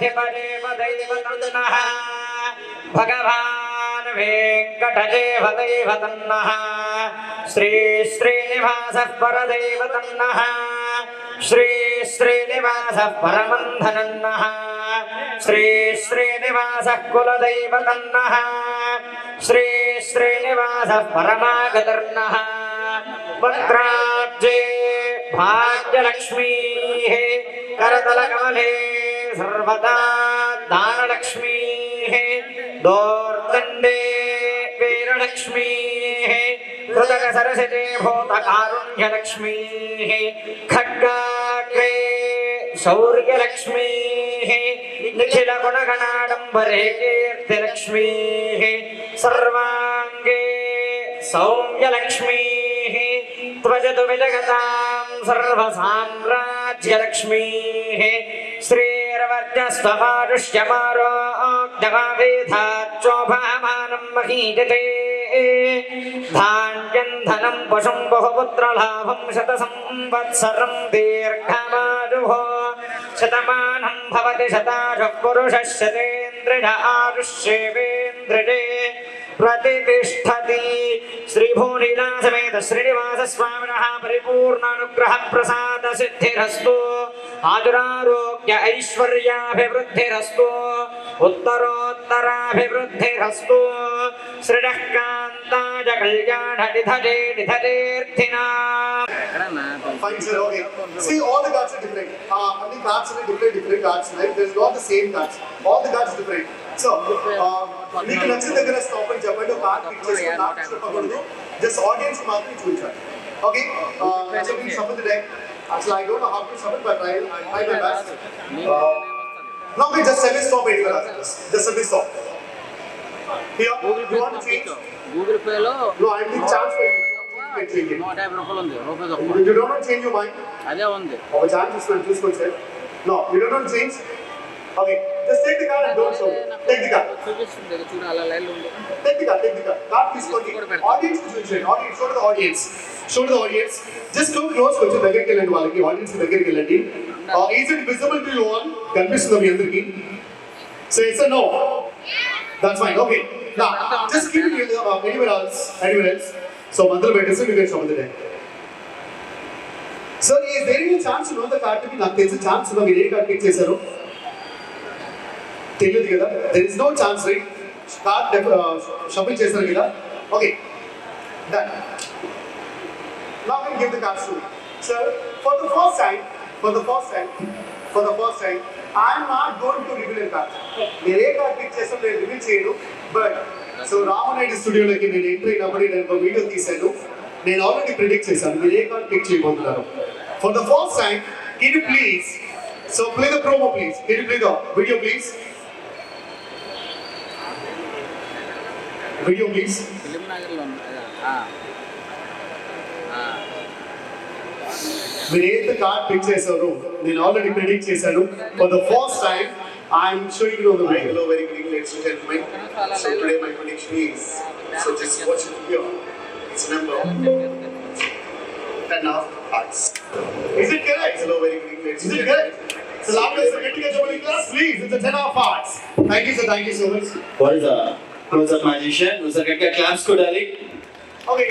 శ్రీరంగనాథాధిపదేవదైవతన్నః భగవాన్ వెంకటదేవదైవతన్నః శ్రీ శ్రీనివాసః పరదైవతన్నః శ్రీ శ్రీనివాసః పరమంధనన్నః శ్రీ శ్రీనివాసః కులదైవతన్నః శ్రీ శ్రీనివాసః పరమాగతర్నః వక్త్రాబ్జే భాగ్యలక్ష్మీ करतलकमले सर्वदा दानलक्ष्मी दोर्दण्डे वीरलक्ष्मी कृतक सरसिते भूतकारुण्यलक्ष्मी खड्गाग्रे शौर्यलक्ष्मी निखिलगुणगणाडम्बरे कीर्तिलक्ष्मी सर्वाङ्गे सौम्यलक्ष्मी त्वजतु विजगतां सर्वसाम्राज्यलक्ष्मी श्रीरवर्चस्तमारुष्यमारोग्यमावेधाच्चोभामानं महीयते धान्यं धनं पशुं बहुपुत्रलाभं शतसंवत्सरं दीर्घमायुः शतमानं भवति शतायुः पुरुषः शतेन्द्रिय आयुष्येवेन्द्रिये प्रतिष्ठति श्रीभूनिला समेत श्रीनिवास स्वामिनः परिपूर्णानुग्रह प्रसाद सिद्धिरस्तु आयुरारोग्य ऐश्वर्याभिवृद्धिरस्तु उत्तरोत्तराभिवृद्धिरस्तु श्रीरः कान्ताय कल्याण निधये निधयेऽर्थिनाम्. See, all the cards are different. Only cards are different cards, right? There's not the same cards. All the cards are different. So, మీకు నచ్చిన దగ్గర స్టాప్ అని చెప్పండి. ఒక కార్డ్ పిక్ చేసుకుని నాకు చెప్పకూడదు. Just audience మాత్రం చూపించాలి. Okay? So we shuffle the deck. Actually, I don't know how to shuffle, but I'll try my best. Now we just service stop anywhere else. Just service stop. Here, you want to change? Google Pay lo. No, I need chance for you. ₹150 ఉంది. You don't want to change your mind? అదే ఉంది. ఒక chance చూసుకోండి sir. No, you don't want to change? Okay, just take the card and don't show. Take the card. చూపిస్తుంది చూడు అలా line ఉంది. Take the card. Card తీసుకోండి. Audience చూపించండి. Audience, show to the audience. Show to the audience. Just come close కొంచెం దగ్గరికి వెళ్ళండి వాళ్ళకి. Audience దగ్గరికి వెళ్ళండి. Is it visible to you all? కనిపిస్తుందా మీ అందరికి? Say yes or no? That's fine. Okay. Now, just keep it anywhere else. So, Mandal Bedison, you can show the deck. Sir, is there any chance to know the card to be not? There's a chance to know the card pick chesaro. Tell you together. There is no chance, right? Card shuffle chesaro kida. Okay. Done. Now I give the cards to you. Sir, for the first time, I am not going to reveal a card. Mere card pick chesaro I reveal cheyadu, but so Ramanayudi studio loki nenu enter ayinappudu nenu oka video teesanu. Nenu already predict chesanu. Mere card pick cheyabothunnaru. For the first time, can you please so play the promo please. Can you play the video please? Video please. Film నగర్లో ఉంది. మీరు ఏదైతే card pick చేశారో నేను already predict చేశాను. For the first time, I am showing you the video. Hello, very good evening, ladies and gentlemen. So today my prediction is, so just watch it here. It's number 10 of hearts. Is it correct? Hello, very good evening, ladies Is and it gentlemen. correct? So loud as getting a job in class, please. It's a 10 of hearts. Thank you, sir. Thank you so much. What is a close-up magician? Sir, get claps to darling. Okay,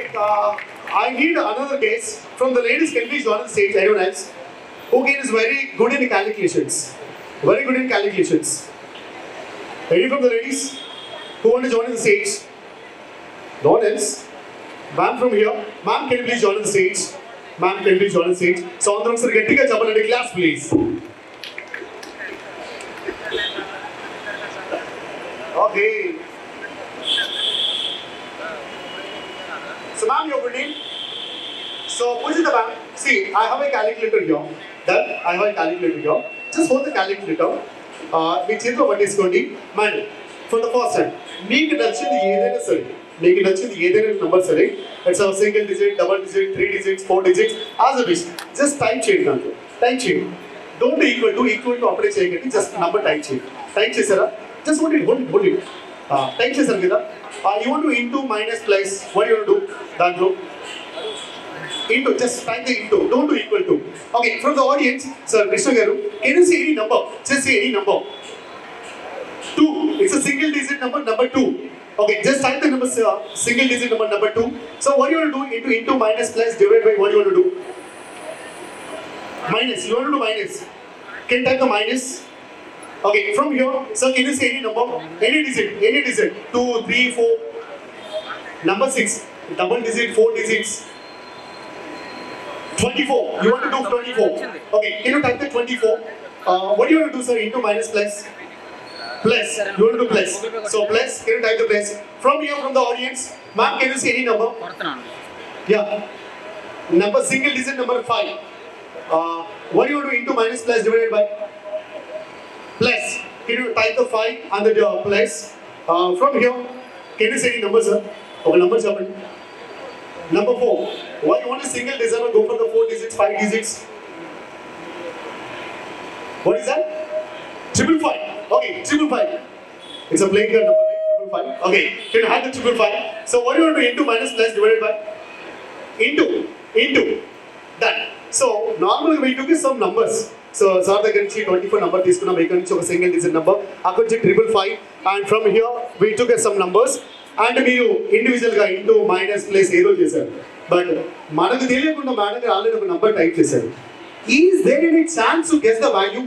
I need another case from the ladies. Can please join the stage? Anyone else? Who is very good in calculations? Very good in calculations. Any from the ladies who want to join the stage? No one else? Ma'am from here. Ma'am, can you please join the stage? Ma'am, can you please join the stage? So, andram sir, gettiga chapalandi class, please. Okay. So, ma'am, your good name? So, which is the ma'am? See, I have a calculator here. Done. I have a calculator here. Just hold the calculator. మీ చేతిలో పట్టేసుకోండి. Mind for the first time మీకు నచ్చింది ఏదైనా number సరే. It's single digit, double digit, 3 digits, 4 digits, as a wish. Just type చేయండి. దాంట్లో type చేయండి. డోంట్ ఈక్వల్ టు అప్లై చేయకండి. జస్ట్ నెంబర్ టైప్ చేయండి. టైప్ చేశారా? Just hold it. టైప్ చేశారు కదా. You want to into minus plus what you want to దాంట్లో into, just type the into, don't do equal to. Okay, from the audience, sir, Krishna Garu, can you see any number? Just say any number. 2. It's a single digit number, number 2. Okay, just type the number, single digit number 2. So what you want to do? Into minus plus divided by what you want to do? Minus. You want to do minus. Can you type the minus? Okay, from here, so can you say any number? Any digit. 2, 3, 4. Number 6. Double digit, 4 digits. 24. You want to do 24. Okay, can you type the 24? What do you want to do, sir? Into minus plus? Plus. You want to do plus. So plus, can you type the plus? From here, from the audience, ma'am, can you say any number? కొడుతున్నాను. Yeah. Number, single digit number 5. What do you want to do? Into minus plus divided by? Plus. Can you type the 5 and the plus? From here, can you say any number, sir? Okay, numbers happen. Number 4. Why you want a single digit or go for the 4 digits, 5 digits? What is that? 555. Okay, 555. It's a plain card number, right? 555. Okay, can you have the 555? So what do you want to do? Into minus plus divided by? Into. Done. So normally we took some numbers. So sir దగ్గర నుంచి 24 number తీసుకున్నాం, ఇక్కడ నుంచి ఒక single digit number, అక్కడ నుంచి 555 and from here we took some numbers and మీరు individual గా ఇంటూ మైనస్ ప్లస్ ఏదో చేశారు. బట్ మనకు తెలియకుండా మేడం ఆల్రెడీ ఒక నంబర్ టైప్ చేశారు. Is there any chance to guess the value?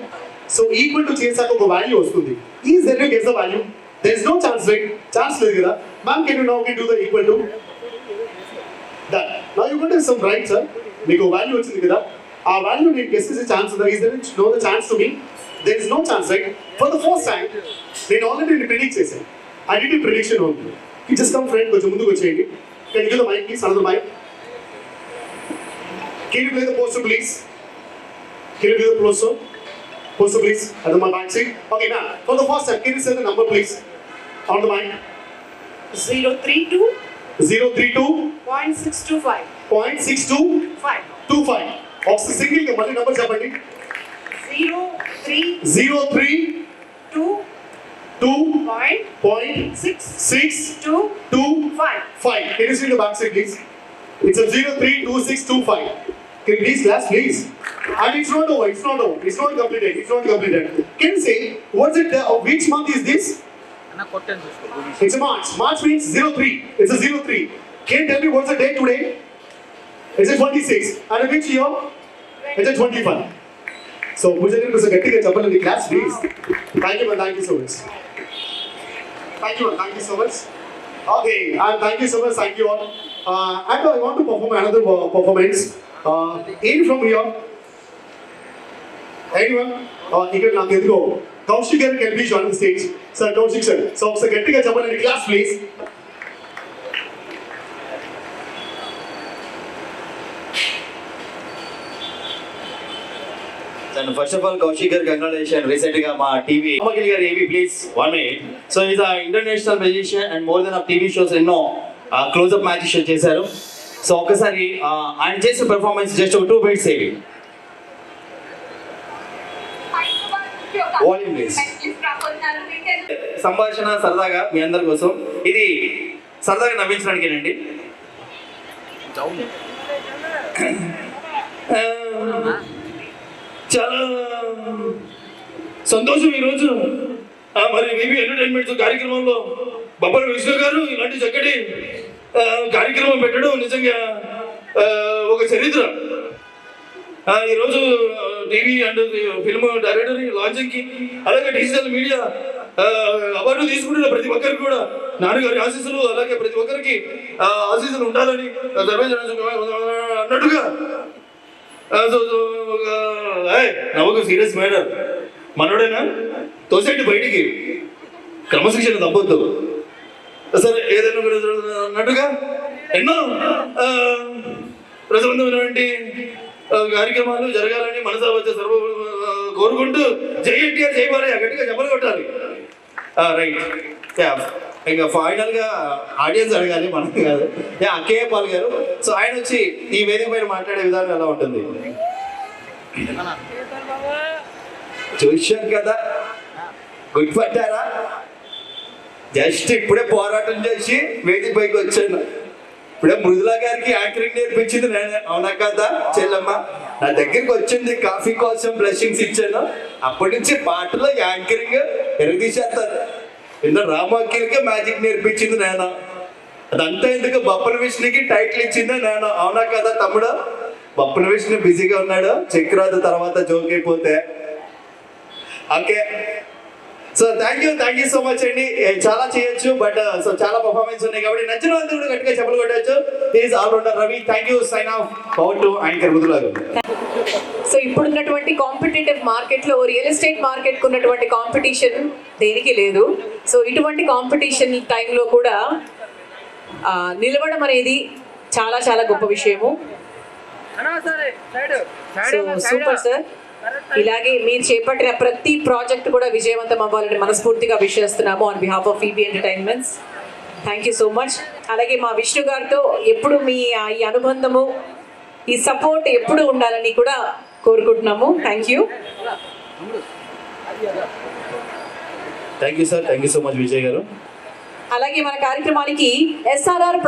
So equal to చేసాక ఒక వాల్యూ వస్తుంది. Is there to guess the value? There is no chance, right? Chance లేదు కదా. Ma'am can you now can do the equal to that. Now you got some right sir. మీకు value వచ్చింది కదా, ఆ value నేను guess చేసే chance ఉందా? Is there no the chance to me? There is no chance, right? For the first time నేను already predict చేశాను. I did a prediction only. You just come friend, కొంచెం ముందుకు వచ్చేయండి. Can you give the mic please? Another mic. Can you play the poster please? Can you play the poster please? At my back seat. Okay, now for the first time, can you say the number please? On the mic. 032 032 0.625 0.6225. ఒక single గా మళ్ళీ number చెప్పండి. 032 .625. Can you see the back side, please? It's a 032625. Can you please, class, please? And it's not over. It's not completed. Can you say what's it? Which month is this? అన్న కొట్టని చూసుకో. It's a March. March means 03. It's a 03. Can you tell me what's the date today? It's a 26. And which year? It's a 21. So, Puja ji, kuch gatti ga chapal in the class, please. Thank you, man. Thank you so much. Thank you so much. Okay, and thank you so much. Thank you all. And I want to perform another performance. In from here. Anyone? Here, now, can go. Kaushik can please join the stage. Sir, Kaushik sir. So, gatti ga chapal in the class, please. And first of all, Kaushik garu, congratulations. Recently, my TV. Amakil garu, AV, please. 1 minute. So he's an international magician and more than a TV shows. Close-up magician చేశారు. So ఒకసారి ఆయన చేసిన performance just ఒక 2 minutes సేవి. Volume please. సంభాషణ సరదాగా మీ అందరి కోసం, ఇది సరదాగా నవ్వించడానికేనండి. చాలా సంతోషం ఈరోజు మరి మేబీ ఎంటర్టైన్మెంట్స్ కార్యక్రమంలో బొబ్బల విష్ణు గారు ఇలాంటి చక్కటి కార్యక్రమం పెట్టడం నిజంగా ఒక చరిత్ర. ఈరోజు టీవీ అండ్ ఫిల్మ్ డైరెక్టర్ లాంచింగ్కి అలాగే డిజిటల్ మీడియా అవార్డు తీసుకుంటున్న ప్రతి ఒక్కరికి కూడా నాన్నగారి ఆశీస్సులు, అలాగే ప్రతి ఒక్కరికి ఆశీస్సులు ఉండాలని అన్నట్టుగా నవ్వకు సీరియస్ మ్యాటర్. మనోడైనా తోసేటి బయటికి క్రమశిక్షణ తప్పొద్దు. సరే ఏదైనా అన్నట్టుగా ఎన్నో ప్రజాబంధమైనటువంటి కార్యక్రమాలు జరగాలని మనసా వచ్చే సర్వ కోరుకుంటూ జై ఎన్టీఆర్ జై బాలయ్య గట్టిగా చెప్పలు కొట్టాలి. రైట్. ఇంకా ఫైనల్గా ఆడియన్స్ అడగాలి, మనం కాదు. అక్కయ్య పాల్ గారు. సో ఆయన వచ్చి ఈ వేదిక పైన మాట్లాడే విధానం ఎలా ఉంటుంది చూశారు కదా, గుర్తుపట్టారా? జస్ట్ ఇప్పుడే పోరాటం చేసి వేదిక పైకి వచ్చాను. ఇప్పుడే మృదులా గారికి యాంకరింగ్ నేర్పించింది నేను, అవునా కదా చెల్లమ్మ? నా దగ్గరికి వచ్చింది కాఫీ కోసం బ్లెస్సింగ్స్ ఇచ్చాను. అప్పటి నుంచి పాటలో యాంకరింగ్ ఎరగదీసేస్తారు. ఇంత రామాకిల్కే మ్యాజిక్ నేర్పించింది నేను. అదంతా ఎందుకు బప్పన విష్ణుకి టైటిల్ ఇచ్చిందే నేను. అవునా కదా తమ్ముడు? బప్పన విష్ణు బిజీగా ఉన్నాడు, చక్రాదు తర్వాత జోక్ అయిపోతే. Okay, so thank you so much అండి. చాలా చేయొచ్చు, బట్ సో చాలా పర్ఫార్మెన్స్ ఉన్నాయి కాబట్టి నచ్చిన వాళ్ళందరూ కూడా గట్టిగా చెప్పలు కొట్టచ్చు. Is all rounder Ravi. Thank you. Sign off. Power to anchor Mudula గారు. సో ఇప్పుడున్నటువంటి కాంపిటేటివ్ మార్కెట్లో రియల్ ఎస్టేట్ మార్కెట్కు ఉన్నటువంటి కాంపిటీషన్ దేనికి లేదు. సో ఇటువంటి కాంపిటీషన్ టైంలో కూడా నిలవడం అనేది చాలా చాలా గొప్ప విషయము. So super sir. ఇలాగే మీరు చేపట్టిన ప్రతి ప్రాజెక్ట్ కూడా విజయవంతం అవ్వాలని మనస్ఫూర్తిగా విష్ చేస్తున్నాము on behalf of EB entertainments. Thank you so much. అలాగే మా విష్ణు గారితో ఎప్పుడు మీ ఈ అనుబంధము, ఈ సపోర్ట్ ఎప్పుడు ఉండాలని కూడా కోరుకుంటున్నాము. Thank you. Thank you sir. Thank you so much Vijay గారు. అలాగే మన కార్యక్రమానికి ఎస్ఆర్ఆర్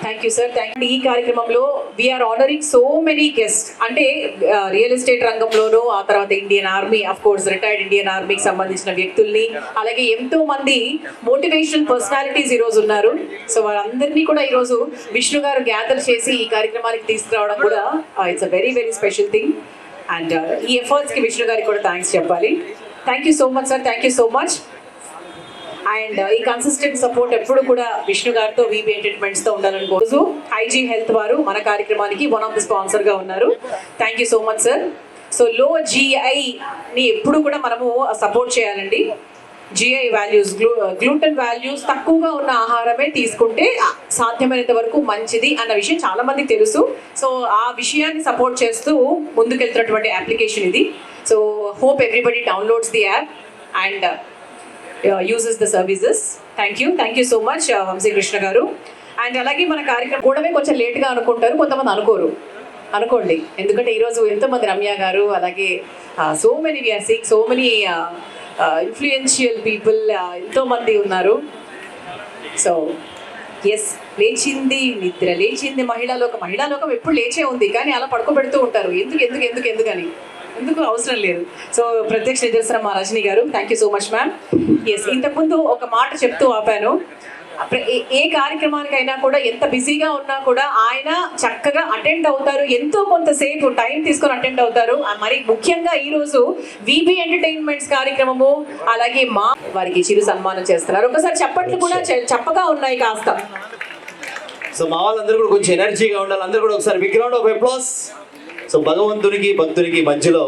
థ్యాంక్ యూ సార్. ఈ కార్యక్రమంలో we're honouring so many guest. అంటే రియల్ ఎస్టేట్ రంగంలోనూ, ఆ తర్వాత Indian army, of course retired Indian ఆర్మీకి సంబంధించిన వ్యక్తుల్ని, అలాగే ఎంతో మంది మోటివేషనల్ పర్సనాలిటీస్ ఈరోజు ఉన్నారు. సో వాళ్ళందరినీ కూడా ఈరోజు విష్ణు గారు గ్యాదర్ చేసి ఈ కార్యక్రమానికి తీసుకురావడం కూడా it's a very very special thing. And ఈ ఎఫర్ట్స్కి విష్ణు గారికి కూడా థ్యాంక్స్ చెప్పాలి. Thank you so much sir. Thank you so much. And ఈ కన్సిస్టెంట్ సపోర్ట్ ఎప్పుడు కూడా విష్ణు గారితో వీబీ ఎంటర్టైన్మెంట్స్తో ఉండాలని కోరుతూ ఐజీ హెల్త్ వారు మన కార్యక్రమానికి వన్ ఆఫ్ ది స్పాన్సర్గా ఉన్నారు. Thank you so much sir. So లో GI-ని ఎప్పుడు కూడా మనము సపోర్ట్ చేయాలండి. GI వాల్యూస్, గ్లూటెన్ వాల్యూస్ తక్కువగా ఉన్న ఆహారమే తీసుకుంటే సాధ్యమైనంత వరకు మంచిది అన్న విషయం చాలా మందికి తెలుసు. సో ఆ విషయాన్ని సపోర్ట్ చేస్తూ ముందుకెళ్తున్నటువంటి అప్లికేషన్ ఇది. So hope everybody downloads the app and uses the services. Thank you so much Vamsi Krishna garu. And అలాగే మన కార్యక్రమం కూడమే కొంచెం లేట్గా అనుకుంటారు, కొంతమంది అనుకోండి. ఎందుకంటే ఈరోజు ఎంతోమంది రమ్య గారు, అలాగే so many we're seeing so many influential people, ఎంతోమంది ఉన్నారు. సో ఎస్, లేచింది నిద్ర లేచింది మహిళాలోకం ఎప్పుడు లేచే ఉంది, కానీ అలా పడుకోబెడుతూ ఉంటారు. ఎందుకని ఎందుకు అవసరం లేదు. సో ప్రత్యక్ష నిదర్శనం మా Rajani garu. Thank you so much ma'am. Yes, ఇంతకుముందు ఒక మాట చెప్తూ ఆపాను. ఏ కార్యక్రమానికైనా కూడా ఎంత బిజీగా ఉన్నా కూడా ఆయన చక్కగా అటెండ్ అవుతారు, ఎంతో కొంతసేపు టైం తీసుకొని అటెండ్ అవుతారు. మరి ముఖ్యంగా ఈరోజు వీబీ ఎంటర్టైన్మెంట్స్ కార్యక్రమము, అలాగే వారికి చిరు సన్మానం చేస్తున్నారు. ఒకసారి చప్పట్లు కూడా చప్పగా ఉన్నాయి కాస్త. సో మా వాళ్ళందరూ కూడా కొంచెం ఎనర్జీగా ఉండాలి. అందరూ కూడా ఒకసారి big round of applause. So భగవంతునికి భక్తునికి మధ్యలో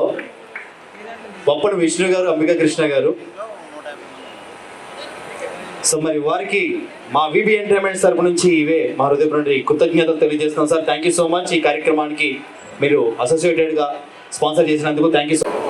బొప్పన విష్ణు గారు, అంబికా కృష్ణ గారు. సో మరి వారికి మా వీబీ ఎంటర్టైన్మెంట్స్ తరపు నుంచి ఇవే మా హృదయపూర్వక కృతజ్ఞతలు తెలియజేస్తున్నాం sir. Thank you so much. ఈ కార్యక్రమానికి మీరు అసోసియేటెడ్గా స్పాన్సర్ చేసినందుకు థ్యాంక్ యూ సో మచ్.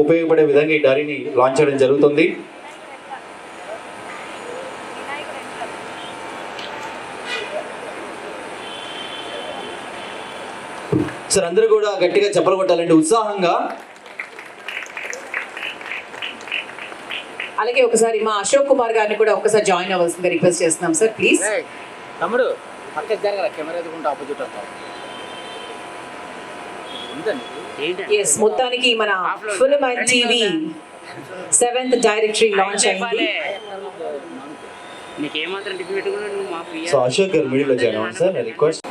ఉపయోగపడే విధంగా ఈ డైరీని లాంచ్ చేయడం జరుగుతుంది. సార్ అందరూ కూడా గట్టిగా చెప్పలు కొట్టాలండి ఉత్సాహంగా. అలాగే ఒకసారి మా అశోక్ కుమార్ గారిని కూడా ఒకసారి జాయిన్ అవ్వాల్సిందిగా రిక్వెస్ట్ చేస్తున్నాం సార్, ప్లీజ్. తమ్ముడు పక్కకి జరగరా, కెమెరా ఎదుగుంటే ఆపోజిట్ వస్తాం. ఎస్, మొత్తానికి మన film and TV 7th directory launch అయింది. నీకేమాత్రం టిఫిన్ పెట్టుకున్నా నువ్వు మా సో అశోక్ గారు మీడియాలో జాయిన్ అవ్వండి సార్, రిక్వెస్ట్.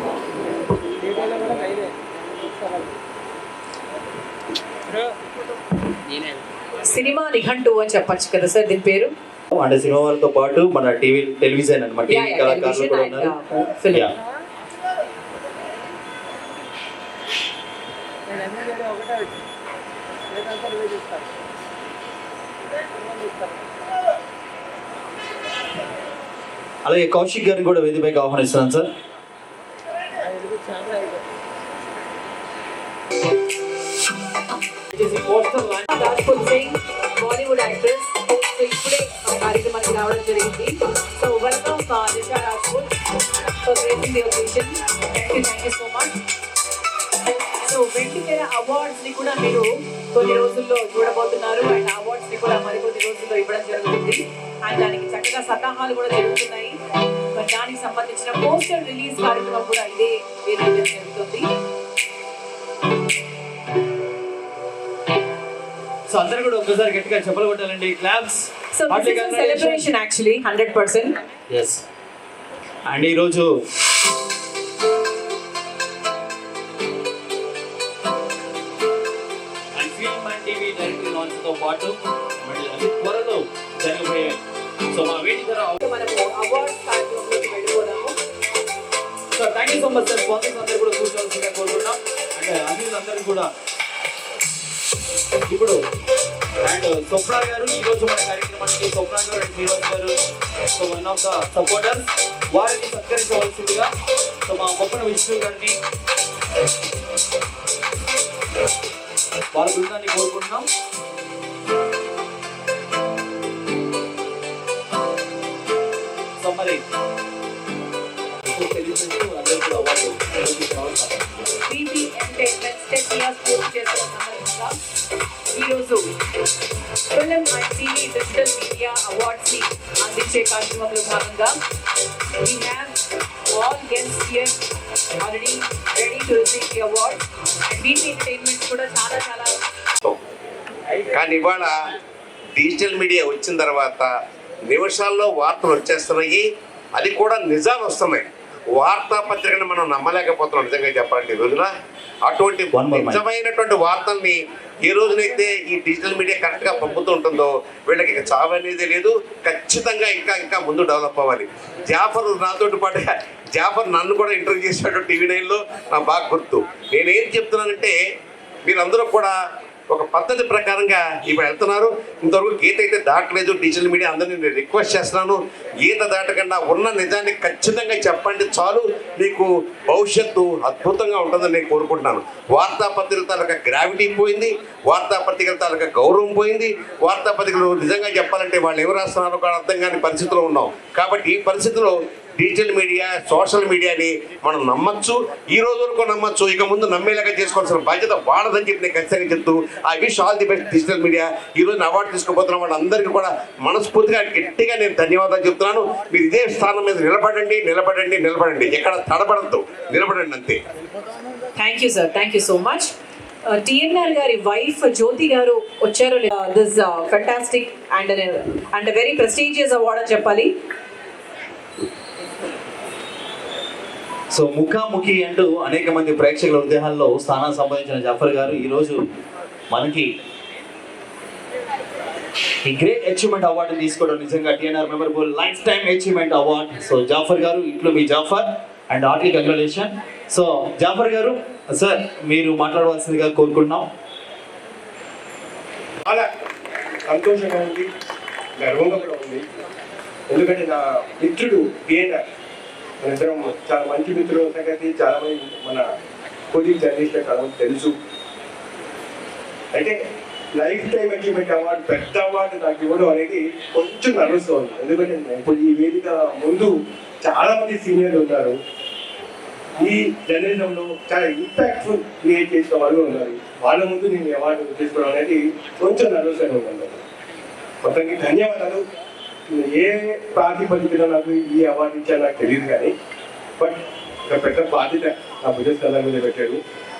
సినిమా నిఘంటు అని చెప్పొచ్చు కదా సార్ దీని పేరు. అంటే సినిమా వాళ్ళతో పాటు మన టెలివిజన్ అన్నమాట, టీవీ కళాకారులు కూడా ఉన్నారు. అలాగే కౌశిక్ గారిని కూడా వేదికపైకి ఆహ్వానిస్తున్నాను sir. Rajput Singh Bollywood actress. So ఇప్పుడే కార్యక్రమానికి రావడం జరిగింది. So welcome Nisha Rajput for gracing the occasion. Thank you so much. So వెండితెర అవార్డ్స్ ని కూడా మీరు కొన్ని రోజుల్లో చూడబోతున్నారు. అండ్ అవార్డ్స్ ని కూడా మరికొన్ని రోజుల్లో ఇవ్వడం జరుగుతుంది. అండ్ దానికి చక్కగా సన్నాహాలు కూడా జరుగుతున్నాయి. మరి దానికి సంబంధించిన పోస్టర్ రిలీజ్ కార్యక్రమం కూడా ఇదే వేదిక జరుగుతుంది. సో అందరూ కూడా ఒక్కసారి గట్టిగా చెప్పలు కొట్టాలండి. Claps. So this is a celebration actually 100%. yes. And ఈరోజు టీవీ డైరెక్ట్ లాంచ్ తో పాటు మళ్ళీ అతి త్వరలో జరగబోయే సో మా వేదిక మనము అవార్డ్స్ కార్యక్రమంలోకి వెళ్ళిపోదాము. So thank you so much sir. Sponsors అందరూ కూడా కూర్చోవాల్సిందిగా కోరుకుంటున్నాం. అంటే అభినందనలు కూడా ఇప్పుడు అండ్ స్వప్న గారు ఈరోజు మన కార్యక్రమానికి స్వప్న గారు అండ్ శ్రీనివాస్ గారు so one of the supporters వారిని సత్కరించవలసిందిగా సో మా బొప్పన విష్ణు గారిని వారి బృందాన్ని కోరుకుంటున్నాం. సో మరి అందరూ కూడా అవార్డు బీబీ ఎంటర్టైన్మెంట్ 10 years పూర్తి చేసుకున్న సందర్భంగా ఈరోజు film and TV digital media awards ని అందించే కార్యక్రమంలో భాగంగా we have all guests here already ready to receive the award. and BB entertainment కూడా చాలా కానీ ఇవాళ డిజిటల్ మీడియా వచ్చిన తర్వాత నిమిషాల్లో వార్తలు వచ్చేస్తున్నాయి. అది కూడా నిజాలు వస్తున్నాయి. వార్తాపత్రికను మనం నమ్మలేకపోతున్నాం నిజంగా చెప్పాలంటే ఈ రోజున. అటువంటి నిజమైనటువంటి వార్తల్ని ఏ రోజునైతే ఈ డిజిటల్ మీడియా కరెక్ట్గా పంపుతూ ఉంటుందో వీళ్ళకి ఇక చావు అనేది లేదు. ఖచ్చితంగా ఇంకా ముందు డెవలప్ అవ్వాలి. జాఫర్ నాతోటి పాటుగా జాఫర్ నన్ను కూడా ఇంటర్వ్యూ చేశాడు టీవీ 9లో. నాకు బాగా గుర్తు. నేనేం చెప్తున్నానంటే మీరందరూ కూడా ఒక పద్ధతి ప్రకారంగా ఇప్పుడు వెళ్తున్నారు. ఇంతవరకు గీత అయితే దాటలేదు. డిజిటల్ మీడియా అందరినీ నేను రిక్వెస్ట్ చేస్తున్నాను, గీత దాటకుండా ఉన్న నిజాన్ని ఖచ్చితంగా చెప్పండి చాలు. మీకు భవిష్యత్తు అద్భుతంగా ఉంటుందని నేను కోరుకుంటున్నాను. వార్తాపత్రికల తాలూకా గ్రావిటీ పోయింది, వార్తాపత్రికల తాలూకా గౌరవం పోయింది. వార్తాపత్రికలు నిజంగా చెప్పాలంటే వాళ్ళు ఎవరు రాస్తున్నారో కూడా అర్థం కాని పరిస్థితిలో ఉన్నాం. కాబట్టి ఈ పరిస్థితిలో డిజిటల్ మీడియా సోషల్ మీడియాని మనం నమ్మచ్చు. ఈ రోజు వరకు నమ్మచ్చు, ఇక ముందు నమ్మేలాగా చేసుకోవాల్సిన బాధ్యత వాడదని చెప్పి నేను ఖచ్చితంగా చెప్తూ I wish all the best digital media. ఈరోజు అవార్డు తీసుకోబోతున్న వాళ్ళందరికీ కూడా మనస్ఫూర్తిగా గట్టిగా నేను ధన్యవాదాలు చెప్తున్నాను. మీరు ఇదే స్థానం మీద నిలబడండి, ఎక్కడ తడబడద్దు, నిలబడండి అంతే. Thank you sir. Thank you so much. TNR గారి వైఫ్ జ్యోతి గారు వచ్చారు. This fantastic and very prestigious award అని చెప్పాలి. సో ముఖాముఖి అంటూ అనేక మంది ప్రేక్షకుల హృదయాల్లో స్థానం సంపాదించిన జాఫర్ గారు ఈరోజు మనకి ఈ గ్రేట్ అచీవ్మెంట్ అవార్డు తీసుకోవడం నిజంగా TNR memorable life time achievement award. So Jafar గారు ఇంట్లో మీ Jafar and heartly congratulation. So Jafar గారు సార్ మీరు మాట్లాడవలసిందిగా కోరుకుంటున్నాం. చాలా సంతోషంగా ఉంది, గర్వంగా కూడా ఉంది. ఎందుకంటే నా మిత్రుడు టిఎన్ఆర్ మనిద్దరం చాలా మంచి మిత్రులు సంగతి చాలా మంది మన కోచింగ్ జర్నలిస్ట్ చాలా తెలుసు. అయితే లైఫ్ టైం అచీవ్మెంట్ అవార్డు పెద్ద అవార్డు నాకు ఇవ్వడం అనేది కొంచెం నర్వస్గా ఉంది. ఎందుకంటే ఇప్పుడు ఈ వేదిక ముందు చాలా మంది సీనియర్లు ఉన్నారు, ఈ జర్నలిజంలో చాలా ఇంపాక్ట్ఫుల్ క్రియేట్ చేసిన వాళ్ళు ఉన్నారు. వాళ్ళ ముందు నేను అవార్డు తీసుకోవడం అనేది కొంచెం నర్వస్గా ఉంది. మొత్తానికి ధన్యవాదాలు. ఏ ప్రాతిపదికన నాకు ఈ అవార్డు ఇచ్చారో నాకు తెలియదు, కానీ బట్ ఒక పెద్ద బాధ్యత నా భుజస్థలం మీద పెట్టాడు.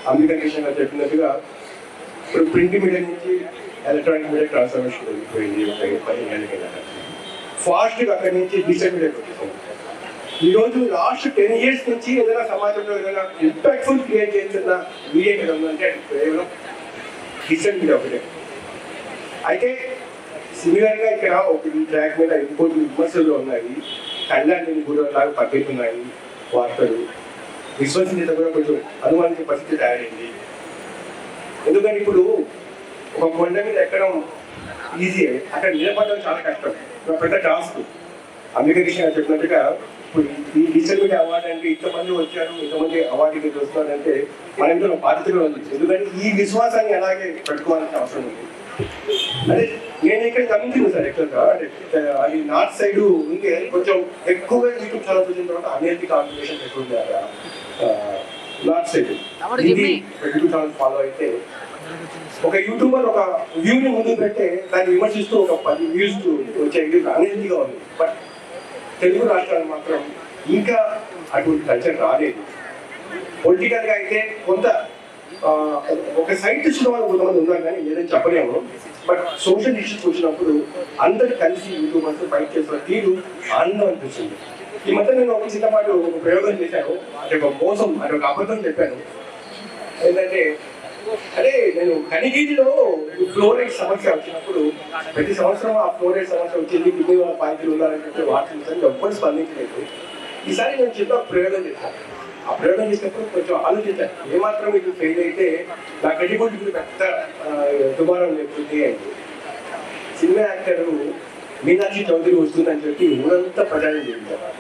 అమెరికన్ దేశంగా చెప్పినట్టుగా ఇప్పుడు ప్రింట్ మీడియా నుంచి ఎలక్ట్రానిక్ మీడియా ట్రాన్స్ఫర్మేషన్ అయిపోయింది 15 ఏళ్ళ కింద. ఫాస్ట్గా అక్కడి నుంచి డిజిటల్ మీడియాకి వచ్చేసింది. ఈరోజు లాస్ట్ 10 years నుంచి ఏదైనా సమాజంలో ఏదైనా ఇంపాక్ట్ఫుల్ క్రియేట్ చేస్తున్న మీడియా మీద ఉందంటే కేవలం డిజిటల్ మీడియా ఒకటే. అయితే సిమిలర్గా ఇక్కడ ఒక ట్రాక్ మీద ఇంకోటి విమర్శలు ఉన్నాయి, కళ్యాణ్ గురువులాగా పట్టుకున్నాయి వార్తలు, విశ్వసనీయత కూడా కొంచెం అనుమానించే పరిస్థితి తయారైంది. ఎందుకంటే ఇప్పుడు ఒక కొండ మీద ఎక్కడం ఈజీ, అక్కడ నిలబడడం చాలా కష్టం, ఒక పెద్ద టాస్క్. అందుకే కృష్ణ చెప్పినట్టుగా ఇప్పుడు ఈ డిజిటల్ మీడియా అవార్డు అంటే ఇంతమంది వచ్చారు, ఇంతమంది అవార్డుకి వస్తున్నారంటే మన ఇంట్లో బాధ్యతగా ఉంది. ఎందుకంటే ఈ విశ్వాసాన్ని అలాగే పెట్టుకోవాల్సిన అవసరం ఉంది. అదే నేను ఇక్కడ గమనించింది సార్, ఎక్కువగా అంటే అది నార్త్ సైడ్ ఉంటే కొంచెం ఎక్కువగా యూట్యూబ్ ఛానల్స్ వచ్చిన తర్వాత అన్నింటి కాంపిటీషన్ ఎక్కువ ఉంది అక్కడ north side. YouTube channels follow అయితే ఒక యూట్యూబర్ ఒక వ్యూని ముందు పెట్టే దాన్ని విమర్శిస్తూ ఒక 10 వ్యూస్ వచ్చే అన్నింటిగా ఉంది. బట్ తెలుగు రాష్ట్రాలు మాత్రం ఇంకా అటువంటి కల్చర్ రాలేదు. పొలిటికల్గా అయితే కొంత ఒక సైడ్ చూసిన వాళ్ళు కొంతమంది ఉన్నారు కానీ లేదని చెప్పలేము. బట్ సోషల్ ఇష్యూస్ వచ్చినప్పుడు అందరు కలిసి యూట్యూబర్స్ ఫైట్ చేసిన తీరు ఆనందం అనిపిస్తుంది. ఈ మధ్య నేను ఒక చిన్నపాటు ఒక ప్రయోగం చేశాను, అంటే ఒక మోసం, అంటే ఒక అబద్ధం చెప్పాను. ఏంటంటే అదే నేను కనిగిరిలో ఫ్లోరైడ్ సమస్య వచ్చినప్పుడు ప్రతి సంవత్సరం ఆ ఫ్లోరైడ్ సమస్య వచ్చింది, కిడ్నీ వాళ్ళ బాధితులు ఉన్నారని చెప్పి వార్తలు ఎవ్వరు స్పందించలేదు. ఈసారి నేను చిన్న ప్రయోగం చేశాను. ఆ ప్రయోగం చేసినప్పుడు కొంచెం ఆలోచించాను, ఏమాత్రం ఇది ఫెయిల్ అయితే నా క్రెడిబిలిటీ పెద్ద దుమారం లేకపోతే అంటే సినిమా యాక్టర్ మీనాక్షి చౌదరి వస్తుందని చెప్పి ఊరంతా ప్రచారం చేయించాను.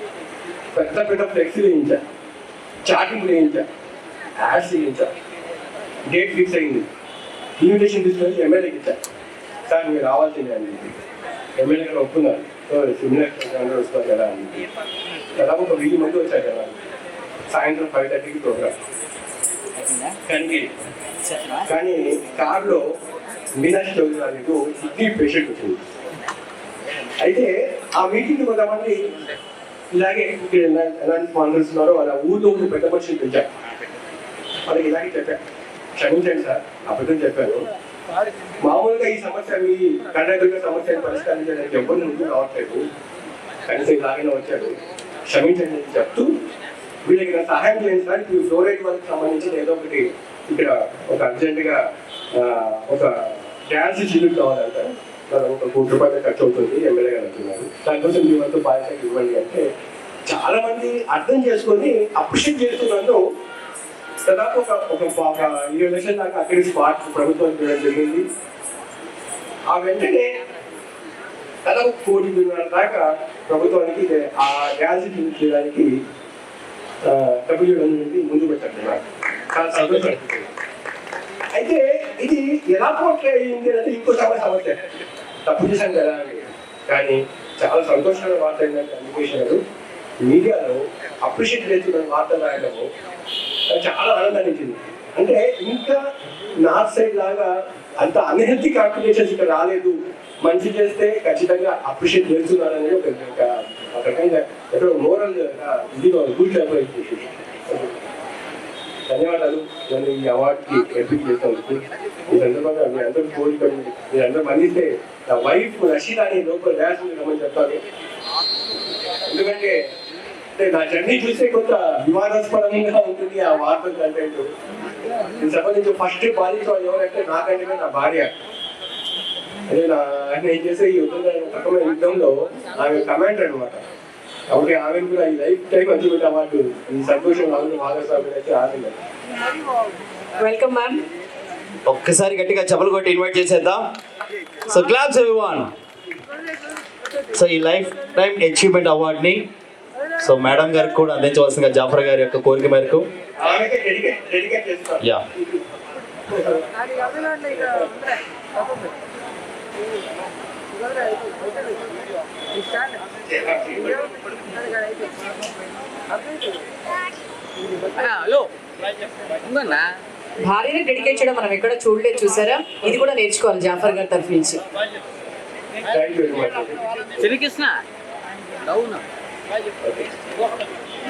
పెద్ద పెద్ద ఫ్లెక్సీ వేయించాను, చాటింగ్ వేయించాను, యాడ్స్ వేయించాను. డేట్ ఫిక్స్ అయింది, ఇన్విటేషన్ తీసుకొని ఎమ్మెల్యేకి ఇచ్చాను. సార్ మీరు రావాల్సిందే అని ఎమ్మెల్యే గారు ఒప్పుకున్నారు. సినిమా యాక్టర్ వస్తున్నారు కదా అని దాదాపు ఒక 1000 మంది వచ్చారు కదా. సాయంత్రం 5:30కి ప్రోగ్రామ్. కానీ కార్లో మీనాక్షి చౌదరి గారికి కిడ్నీ పేషెంట్ వచ్చింది. అయితే ఆ మీటింగ్ కొంతమంది ఇలాగే ఇక్కడ ఎలాంటి స్పాన్సర్స్ ఉన్నారో వాళ్ళ ఊళ్ళో పెద్ద మనుషులు పెంచారు. వాళ్ళకి ఇలాగే చెప్పారు, క్షమించండి సార్ అబద్ధం చెప్పాను, మామూలుగా ఈ సమస్య మీ కర్ణాటక సమస్యను పరిష్కరించడానికి ఎవరు ముందు రావట్లేదు, కనీసం ఇలాగైనా వచ్చాడు, క్షమించండి అని చెప్తూ వీళ్ళకి నా సహాయం చేయండి సార్, ఇప్పుడు ఫ్లోరైడ్ వాళ్ళకి సంబంధించిన ఏదో ఒకటి ఇక్కడ ఒక అర్జెంటుగా ఒక డ్యాన్స్ ఇన్స్టిట్యూట్ కావాలంట, ఒక 1 కోటి రూపాయలు ఖర్చు అవుతుంది, ఎమ్మెల్యే గారు అంటున్నారు, దానికోసం మీ వంతు బాధ్యత ఇవ్వండి అంటే చాలా మంది అర్థం చేసుకొని అప్రిషియేట్ చేస్తున్నాను. దాదాపు ఒక 20 లక్షల దాకా అక్కడి స్పాట్ ప్రభుత్వానికి ఇవ్వడం జరిగింది. ఆ వెంటనే దాదాపు 1 కోటి దాకా ప్రభుత్వానికి ఆ డ్యాన్స్ ఇన్స్టిట్యూట్ చేయడానికి డబ్బులు ఇవ్వడం ముందు పెట్టారు. చాలా సంతోషం. అయితే ఇది ఎలా పోట్లే అయింది అంటే ఇంకో సమస్య, తప్పు చేశాం కదా అని. కానీ చాలా సంతోషమైన వార్త ఏంటంటే అనికేషన్ గారు మీడియాలో అప్రిషియేట్ చేస్తున్న వార్త రాయడము చాలా ఆనందాన్ని ఇచ్చింది. అంటే ఇంకా నార్త్ సైడ్ లాగా అంత అన్హెల్తీ కాంపిటీషన్స్ ఇక్కడ రాలేదు, మంచి చేస్తే ఖచ్చితంగా అప్రిషియేట్ చేస్తున్నారు అనేది ఒక రకంగా ఎక్కడో మోరల్ ఇదిగా గుడ్ అయిపోయింది. ధన్యవాదాలు నన్ను ఈ అవార్డుకి ఎంపిక చేసినందుకు. ఈ సందర్భంగా మీ అందరూ కోరికలు మీరు అందరూ మన్నిస్తే నా వైఫ్ రషీదాని లోపల డ్యాన్స్ రమ్మని చెప్తాను. ఎందుకంటే నా జర్నీ చూస్తే కొంత వివాదాస్పదంగా ఉంటుంది ఆ వార్తల కంటెంట్. దీనికి సంబంధించి ఫస్ట్ బాధిత ఎవరంటే నాకంటే నా భార్య. అదే నేను చేసే ఈ రకమైన యుద్ధంలో ఆమె కమాండర్ అనమాట. కాబట్టి ఆమె కూడా ఈ లైఫ్ టైం అచీవ్మెంట్ అవార్డు ఈ సంతోషం భాగస్వామి అయితే ఆనందం. Welcome ma'am. ఒక్కసారి గట్టిగా చప్పలు కొట్టి ఇన్వైట్ చేసేద్దాం. So claps everyone. సో ఈ లైఫ్ టైం అచీవ్మెంట్ అవార్డుని సో మేడం గారికి కూడా అందించవలసిందిగా జాఫర్ గారి యొక్క కోరిక మేరకు. యా భార్యని డెడికేట్ చేయడం మనం ఎక్కడ చూడలేదు, చూసారా? ఇది కూడా నేర్చుకోవాలి జాఫర్ గారి తరఫు నుంచి.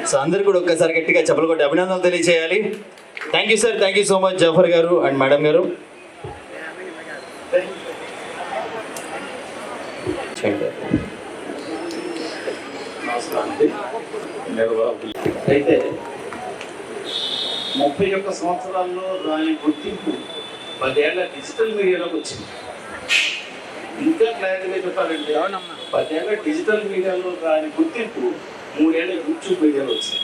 సో అందరు కూడా ఒక్కసారి గట్టిగా చప్పలు కొట్టి అభినందనలు తెలియజేయాలి. Thank you sir, thank you so much Jafar garu and madam గారు. అయితే 31 సంవత్సరాల్లో దాని గుర్తింపు 10 ఏళ్ల డిజిటల్ మీడియాలోకి వచ్చింది. ఇంకా క్లారిటీగా చెప్పాలంటే 10 ఏళ్ల డిజిటల్ మీడియాలో దాని గుర్తింపు 3 ఏళ్ల యూట్యూబ్ మీడియాలో వచ్చింది.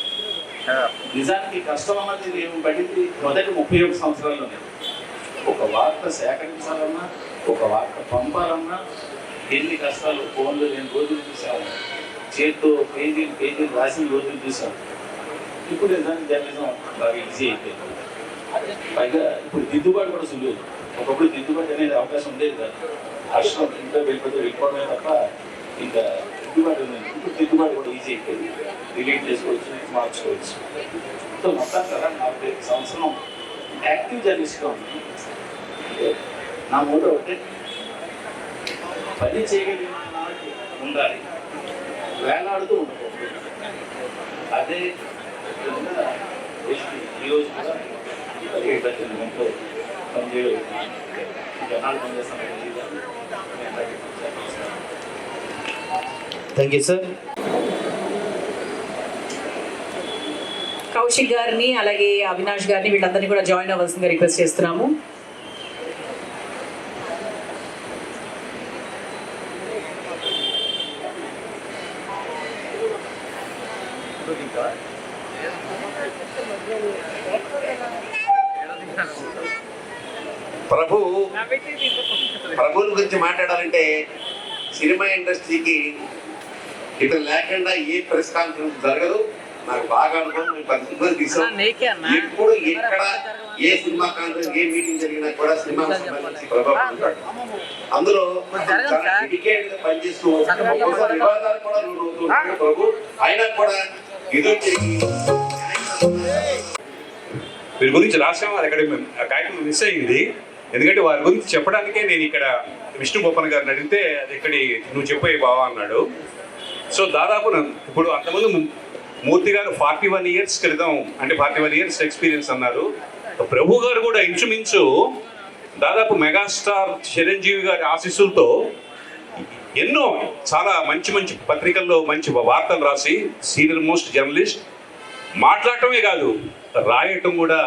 నిజానికి కష్టం అన్నది నేను పడింది మొదటి 31 సంవత్సరాల్లోనే. ఒక వార్త సేకరించాలన్నా, ఒక వార్త పంపాలన్నా ఎన్ని కష్టాలు. ఫోన్లో నేను రోజులు చూసాము, చేతితో పేజీలు రాసిన రోజులు చూసాము. ఇప్పుడు నిజానికి జర్నలిజం బాగా ఈజీ అయిపోయింది. పైగా ఇప్పుడు దిద్దుబాటు కూడా సులువు. ఒకప్పుడు దిద్దుబాటు అనేది అవకాశం ఉండేది కాదు. అక్షరం ఇంట్లో వెళ్ళిపోవడమే తప్ప ఇంకా దిద్దుబాటు ఉంది. ఇప్పుడు దిద్దుబాటు కూడా ఈజీ అయిపోయింది. డిలీట్ చేసుకోవచ్చు, మార్చుకోవచ్చు. సో మొత్తం కదా 45 సంవత్సరం యాక్టివ్ జర్నలిస్ట్గా ఉంది. నా మూడో ఒకటి పని చేయగలిగిన ఉండాలి, వేలాడుతూ ఉండకూడదు. అదే విధంగా ఈరోజు కూడా 17 గంటలు పనిచేయగలుగుతున్నాను. జనాలు పనిచేస్తాను. Thank you sir. కౌశిక్ గారిని అలాగే అవినాష్ గారిని వీళ్ళందరినీ కూడా జాయిన్ అవ్వాల్సిందిగా రిక్వెస్ట్ చేస్తున్నాము. ప్రభువుల గురించి మాట్లాడాలంటే సినిమా ఇండస్ట్రీకి ఇటు లేకుండా ఏ ప్రెస్ కాన్ఫరెన్స్ జరగదు. నాకు బాగా అనుభవం. ఎప్పుడు ఎక్కడ ఏ సినిమా కాన్ఫరెన్స్, ఏ మీటింగ్ జరిగినా కూడా సినిమా సంబంధించి ప్రభావం ఉంటాడు. అందులో చాలా డెడికేటెడ్ గా పనిచేస్తూ ఒక్కోసారి వివాదాలు కూడా ఉంటాడు ప్రభు. అయినా కూడా ఎదురు తిరిగి వీరి గురించి రాసాము. అది అక్కడ కార్యక్రమం మిస్ అయింది. ఎందుకంటే వారి గురించి చెప్పడానికే నేను ఇక్కడ విష్ణు బొప్పన్ గారిని అడిగితే అది ఇక్కడి నువ్వు చెప్పే బావా అన్నాడు. సో దాదాపు ఇప్పుడు అంతకుముందు మూర్తి గారు 41 years క్రితం, అంటే 41 years ఎక్స్పీరియన్స్ అన్నారు. ప్రభు గారు కూడా ఇంచుమించు దాదాపు మెగాస్టార్ చిరంజీవి గారి ఆశీస్సులతో ఎన్నో చాలా మంచి మంచి పత్రికల్లో మంచి వార్తలు రాసి సీనియర్ మోస్ట్ జర్నలిస్ట్. మాట్లాడటమే కాదు, రాయటం కూడా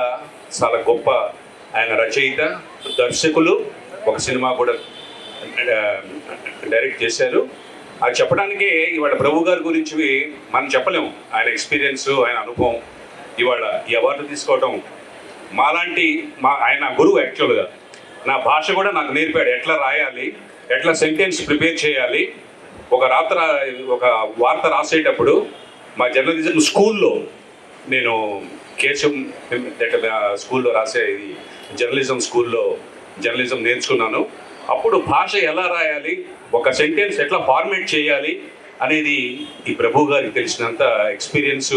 చాలా గొప్ప. ఆయన రచయిత, దర్శకులు, ఒక సినిమా కూడా డైరెక్ట్ చేశారు. అది చెప్పడానికే ఇవాళ ప్రభు గారి గురించి మనం చెప్పలేము. ఆయన ఎక్స్పీరియన్స్, ఆయన అనుభవం. ఇవాళ ఈ అవార్డు తీసుకోవడం ఆయన గురువు. యాక్చువల్గా నా భాష కూడా నాకు నేర్పాడు. ఎట్లా రాయాలి, ఎట్లా సెంటెన్స్ ప్రిపేర్ చేయాలి. ఒక వార్త రాసేటప్పుడు మా జర్నలిజం స్కూల్లో నేను కేశవం స్కూల్లో రాసేది, జర్నలిజం స్కూల్లో జర్నలిజం నేర్చుకున్నాను. అప్పుడు భాష ఎలా రాయాలి, ఒక సెంటెన్స్ ఎట్లా ఫార్మేట్ చేయాలి అనేది ఈ ప్రభు గారికి తెలిసినంత ఎక్స్పీరియన్స్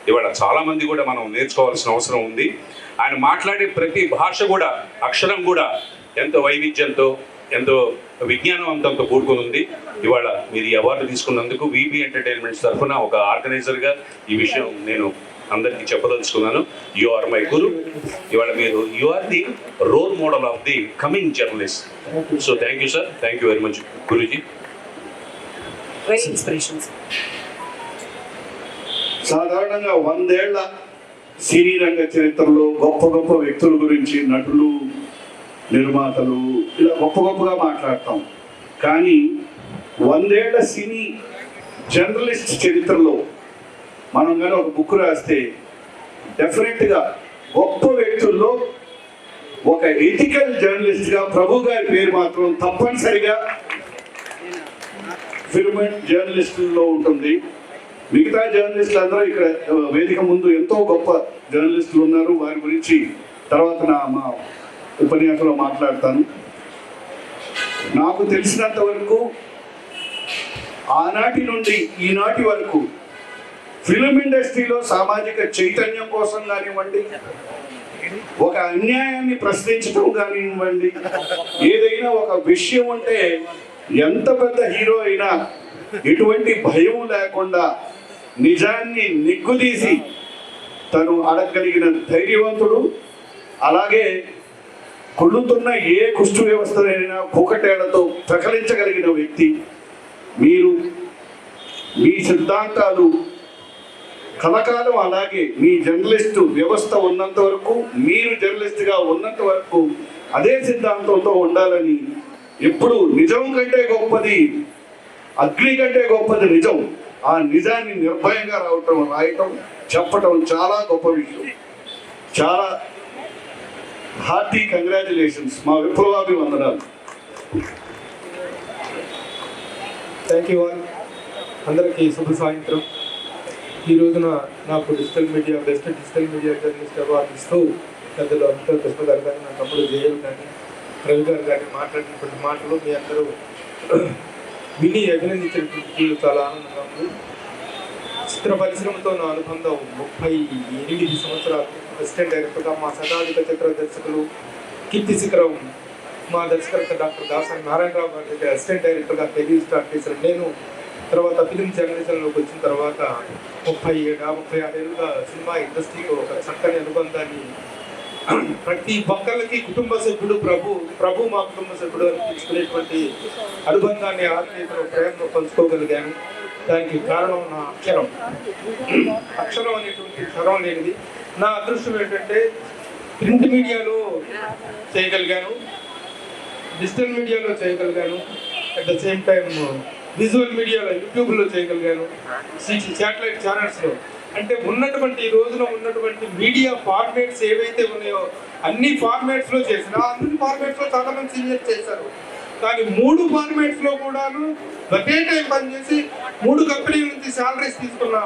ఇవాళ చాలామంది కూడా మనం నేర్చుకోవాల్సిన అవసరం ఉంది. ఆయన మాట్లాడే ప్రతి భాష కూడా, అక్షరం కూడా ఎంతో వైవిధ్యంతో, ఎంతో విజ్ఞానవంతంతో కూడుకుని ఉంది. ఇవాళ మీరు ఈ అవార్డు తీసుకున్నందుకు వీబీ ఎంటర్టైన్మెంట్స్ తరఫున ఒక ఆర్గనైజర్గా ఈ విషయం నేను అందరికీ చెప్పదలుచుకున్నాను. You are my guru. ఇవాళ you are the role model of the coming journalist. So thank you sir. Thank you very much guruji. సాధారణంగా 100 ఏళ్ల సినీ రంగ చరిత్రలో గొప్ప గొప్ప వ్యక్తుల గురించి, నటులు, నిర్మాతలు, ఇలా గొప్పగా మాట్లాడతాం. కానీ 100 ఏళ్ల సినీ జర్నలిస్ట్ చరిత్రలో మనం కానీ ఒక బుక్ రాస్తే డెఫినెట్గా గొప్ప వ్యక్తుల్లో ఒక ఎథికల్ జర్నలిస్ట్గా ప్రభు గారి పేరు మాత్రం తప్పనిసరిగా ఫిల్మ్ జర్నలిస్టుల్లో ఉంటుంది. మిగతా జర్నలిస్టులు అందరూ ఇక్కడ వేదిక ముందు ఎంతో గొప్ప జర్నలిస్టులు ఉన్నారు. వారి గురించి తర్వాత మా ఉపన్యాసంలో మాట్లాడతాను. నాకు తెలిసినంత వరకు ఆనాటి నుండి ఈనాటి వరకు ఫిల్మ్ ఇండస్ట్రీలో సామాజిక చైతన్యం కోసం కానివ్వండి, ఒక అన్యాయాన్ని ప్రశ్నించడం కానివ్వండి, ఏదైనా ఒక విషయం ఉంటే ఎంత పెద్ద హీరో అయినా ఎటువంటి భయం లేకుండా నిజాన్ని నిగ్గుదీసి తను అడగగలిగిన ధైర్యవంతుడు. అలాగే కుళ్ళుతున్న ఏ కుష్టు వ్యవస్థనైనా కూకటేళ్లతో ప్రకలించగలిగిన వ్యక్తి. మీరు మీ సిద్ధాంతాలు కలకాలం అలాగే మీ జర్నలిస్టు వ్యవస్థ ఉన్నంత వరకు, మీరు జర్నలిస్ట్గా ఉన్నంత వరకు అదే సిద్ధాంతంతో ఉండాలని, ఎప్పుడు నిజం కంటే గొప్పది, అగ్ని కంటే గొప్పది నిజం, ఆ నిజాన్ని నిర్భయంగా రాయటం, చెప్పటం చాలా గొప్ప విషయం. చాలా హార్టీ కంగ్రాచులేషన్స్, మా విప్లవాభివందనాలు. Thank you all. అందరికీ శుభ సాయంత్రం. ఈ రోజున నాకు digital media best digital media journalist award ఇస్తూ పెద్దలు అమితాబ్ కృష్ణ గారు కానీ, నా తమ్ముడు జయల్ కానీ, రవి గారు కానీ మాట్లాడినటువంటి మాటలు మీ అందరూ విని అభినందించినటువంటి చాలా ఆనందంగా ఉంది. చిత్ర పరిశ్రమతో నా అనుబంధం 38 సంవత్సరాలు. అసిస్టెంట్ డైరెక్టర్గా మా శతాధిక చిత్ర దర్శకులు కీర్తి శిఖరం మా దర్శకర్త డాక్టర్ దాసరి నారాయణరావు గారి దగ్గర అసిస్టెంట్ డైరెక్టర్గా కెరీర్ స్టార్ట్ చేశాను నేను. తర్వాత ఫిలిం జర్నలిజంలోకి వచ్చిన తర్వాత 36 ఏళ్ళుగా సినిమా ఇండస్ట్రీలో ఒక చక్కని అనుబంధాన్ని, ప్రతి ఒక్కరికి కుటుంబ సభ్యుడు ప్రభు మా కుటుంబ సభ్యుడు అని తీసుకునేటువంటి అనుబంధాన్ని, ఆత్మీయతను, ప్రేమను పంచుకోగలిగాను. దానికి కారణం నా అక్షరం అనేటువంటి క్షరం లేనిది. నా అదృష్టం ఏంటంటే ప్రింట్ మీడియాలో చేయగలిగాను, డిజిటల్ మీడియాలో చేయగలిగాను, at the same time visual మీడియాలో యూట్యూబ్లో చేయగలిగాను, శాటిలైట్ ఛానల్స్లో. అంటే ఉన్నటువంటి ఈ రోజున ఉన్నటువంటి మీడియా ఫార్మేట్స్ ఏవైతే ఉన్నాయో అన్ని ఫార్మేట్స్లో చేసిన, అన్ని ఫార్మేట్స్లో చాలా మంది సీనియర్ చేశారు. కానీ 3 ఫార్మేట్స్లో కూడాను ఒకే టైం పనిచేసి 3 కంపెనీల నుంచి శాలరీస్ తీసుకున్న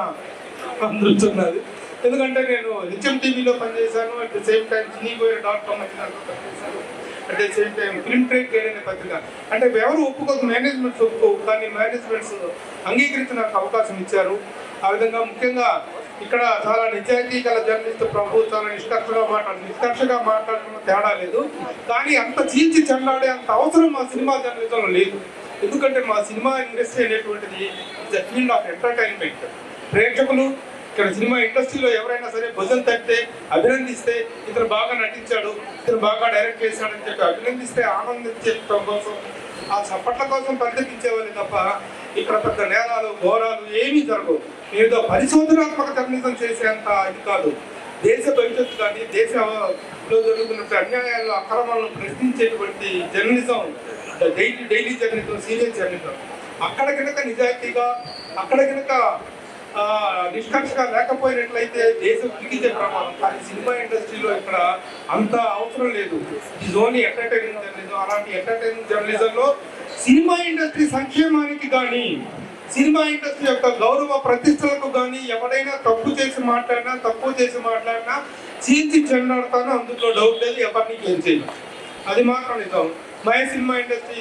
అందరూ ఉన్నది. ఎందుకంటే నేను హెచ్ఎం టీవీలో పనిచేశాను, at the same time cinegoer.com పనిచేశాను, at the same time film trade guide అనే పత్రిక. అంటే ఎవరు ఒప్పుకోదు, మేనేజ్మెంట్స్ ఒప్పుకోవు, కానీ మేనేజ్మెంట్స్ అంగీకరించి నాకు అవకాశం ఇచ్చారు. ఆ విధంగా ముఖ్యంగా ఇక్కడ చాలా నిజాయితీ గల జర్నలిస్ట్ ప్రభు చాలా నిష్కర్షగా మాట్లాడడం తేడా లేదు. కానీ అంత చీల్చి చెండాడే అంత అవసరం మా సినిమా జర్నలిజంలో లేదు. ఎందుకంటే మా సినిమా ఇండస్ట్రీ అనేటువంటిది it's a field of entertainment. ప్రేక్షకులు ఇక్కడ సినిమా ఇండస్ట్రీలో ఎవరైనా సరే భుజం తట్టితే, అభినందిస్తే, ఇతను బాగా నటించాడు, ఇతను బాగా డైరెక్ట్ చేశాడని చెప్పి అభినందిస్తే ఆనందించడం కోసం, ఆ చప్పట్ల కోసం పరితపించేవాళ్ళు తప్ప ఇక్కడ పెద్ద నేరాలు ఘోరాలు ఏమీ జరగవు. ఏదో పరిశోధనాత్మక జర్నలిజం చేసేంత ఇది కాదు. దేశ భవిష్యత్తు కానీ దేశంలో జరుగుతున్న అన్యాయాలు అక్రమాలను ప్రశ్నించేటువంటి journalism, daily journalism, serious journalism. అక్కడ కనుక నిజాయితీగా, అక్కడ కనుక నిష్కర్షగా లేకపోయినట్లయితే దేశం ఉనికితే ప్రమాదం. కానీ సినిమా ఇండస్ట్రీలో ఇక్కడ అంత అవసరం లేదు. ఇది ఓన్లీ ఎంటర్టైనింగ్ జర్నలిజం. అలాంటి ఎంటర్టైనింగ్ జర్నలిజంలో సినిమా ఇండస్ట్రీ సంక్షేమానికి కానీ, సినిమా ఇండస్ట్రీ యొక్క గౌరవ ప్రతిష్టలకు కానీ ఎవరైనా తప్పు చేసి మాట్లాడినా చీల్చి చెండాడతానో అందులో డౌట్ లేదు, ఎవరిని ఏం చేయను. అది మాత్రం నిజం. My cinema industry